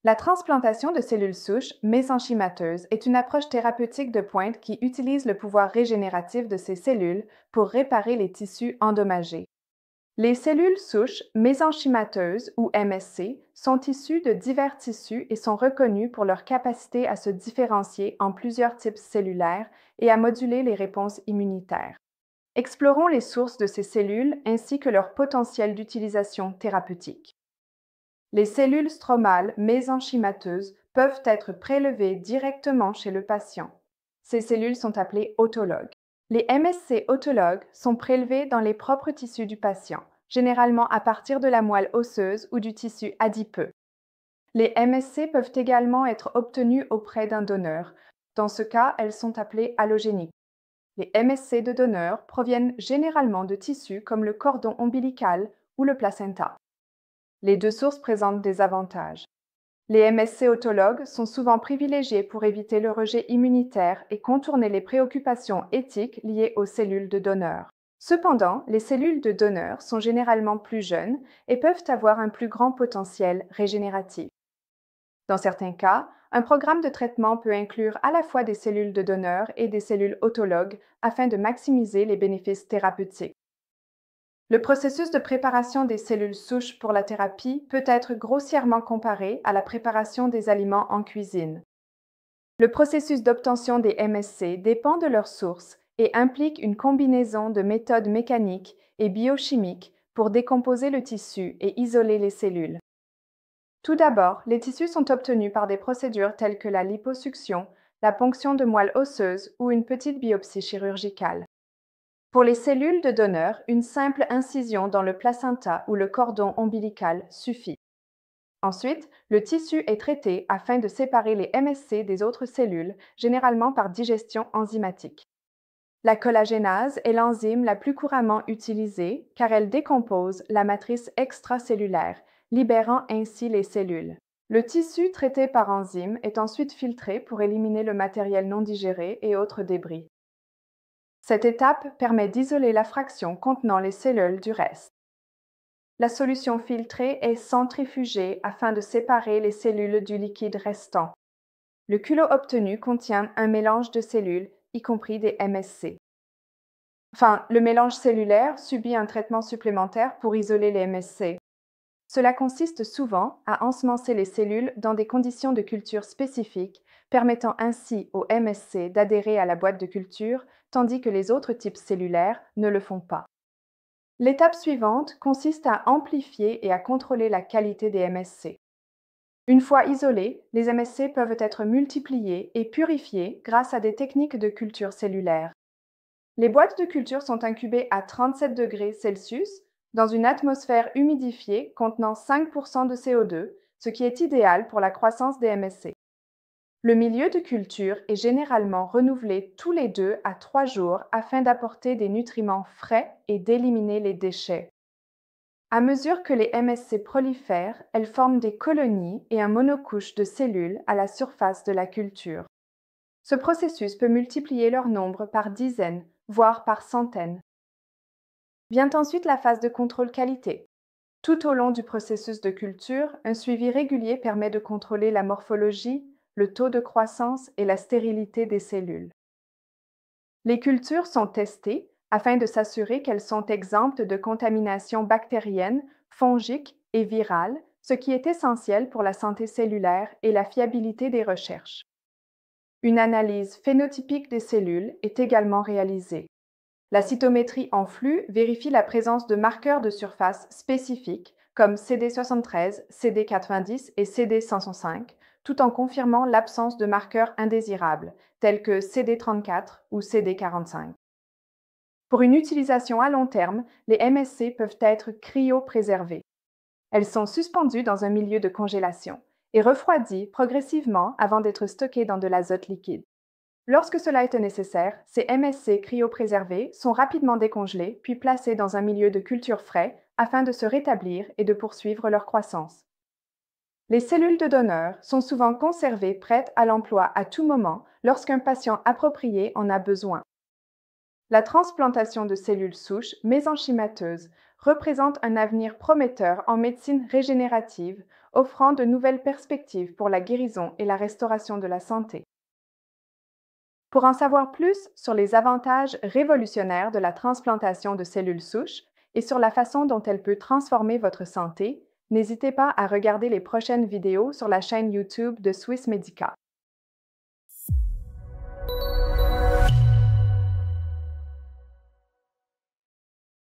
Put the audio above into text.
La transplantation de cellules souches mésenchymateuses est une approche thérapeutique de pointe qui utilise le pouvoir régénératif de ces cellules pour réparer les tissus endommagés. Les cellules souches mésenchymateuses ou MSC sont issues de divers tissus et sont reconnues pour leur capacité à se différencier en plusieurs types cellulaires et à moduler les réponses immunitaires. Explorons les sources de ces cellules ainsi que leur potentiel d'utilisation thérapeutique. Les cellules stromales mésenchymateuses peuvent être prélevées directement chez le patient. Ces cellules sont appelées autologues. Les MSC autologues sont prélevés dans les propres tissus du patient, généralement à partir de la moelle osseuse ou du tissu adipeux. Les MSC peuvent également être obtenues auprès d'un donneur. Dans ce cas, elles sont appelées allogéniques. Les MSC de donneurs proviennent généralement de tissus comme le cordon ombilical ou le placenta. Les deux sources présentent des avantages. Les MSC autologues sont souvent privilégiés pour éviter le rejet immunitaire et contourner les préoccupations éthiques liées aux cellules de donneurs. Cependant, les cellules de donneurs sont généralement plus jeunes et peuvent avoir un plus grand potentiel régénératif. Dans certains cas, un programme de traitement peut inclure à la fois des cellules de donneurs et des cellules autologues afin de maximiser les bénéfices thérapeutiques. Le processus de préparation des cellules souches pour la thérapie peut être grossièrement comparé à la préparation des aliments en cuisine. Le processus d'obtention des MSC dépend de leur source et implique une combinaison de méthodes mécaniques et biochimiques pour décomposer le tissu et isoler les cellules. Tout d'abord, les tissus sont obtenus par des procédures telles que la liposuction, la ponction de moelle osseuse ou une petite biopsie chirurgicale. Pour les cellules de donneur, une simple incision dans le placenta ou le cordon ombilical suffit. Ensuite, le tissu est traité afin de séparer les MSC des autres cellules, généralement par digestion enzymatique. La collagénase est l'enzyme la plus couramment utilisée car elle décompose la matrice extracellulaire, libérant ainsi les cellules. Le tissu traité par enzyme est ensuite filtré pour éliminer le matériel non digéré et autres débris. Cette étape permet d'isoler la fraction contenant les cellules du reste. La solution filtrée est centrifugée afin de séparer les cellules du liquide restant. Le culot obtenu contient un mélange de cellules, y compris des MSC. Enfin, le mélange cellulaire subit un traitement supplémentaire pour isoler les MSC. Cela consiste souvent à ensemencer les cellules dans des conditions de culture spécifiques, permettant ainsi aux MSC d'adhérer à la boîte de culture, tandis que les autres types cellulaires ne le font pas. L'étape suivante consiste à amplifier et à contrôler la qualité des MSC. Une fois isolés, les MSC peuvent être multipliés et purifiés grâce à des techniques de culture cellulaire. Les boîtes de culture sont incubées à 37 degrés Celsius dans une atmosphère humidifiée contenant 5% de CO2, ce qui est idéal pour la croissance des MSC. Le milieu de culture est généralement renouvelé tous les 2 à 3 jours afin d'apporter des nutriments frais et d'éliminer les déchets. À mesure que les MSC prolifèrent, elles forment des colonies et un monocouche de cellules à la surface de la culture. Ce processus peut multiplier leur nombre par dizaines, voire par centaines. Vient ensuite la phase de contrôle qualité. Tout au long du processus de culture, un suivi régulier permet de contrôler la morphologie, le taux de croissance et la stérilité des cellules. Les cultures sont testées afin de s'assurer qu'elles sont exemptes de contamination bactérienne, fongique et virale, ce qui est essentiel pour la santé cellulaire et la fiabilité des recherches. Une analyse phénotypique des cellules est également réalisée. La cytométrie en flux vérifie la présence de marqueurs de surface spécifiques comme CD73, CD90 et CD105, tout en confirmant l'absence de marqueurs indésirables tels que CD34 ou CD45. Pour une utilisation à long terme, les MSC peuvent être cryopréservées. Elles sont suspendues dans un milieu de congélation et refroidies progressivement avant d'être stockées dans de l'azote liquide. Lorsque cela est nécessaire, ces MSC cryopréservés sont rapidement décongelés puis placés dans un milieu de culture frais afin de se rétablir et de poursuivre leur croissance. Les cellules de donneur sont souvent conservées prêtes à l'emploi à tout moment lorsqu'un patient approprié en a besoin. La transplantation de cellules souches mésenchymateuses représente un avenir prometteur en médecine régénérative offrant de nouvelles perspectives pour la guérison et la restauration de la santé. Pour en savoir plus sur les avantages révolutionnaires de la transplantation de cellules souches et sur la façon dont elle peut transformer votre santé, n'hésitez pas à regarder les prochaines vidéos sur la chaîne YouTube de Swiss Medica.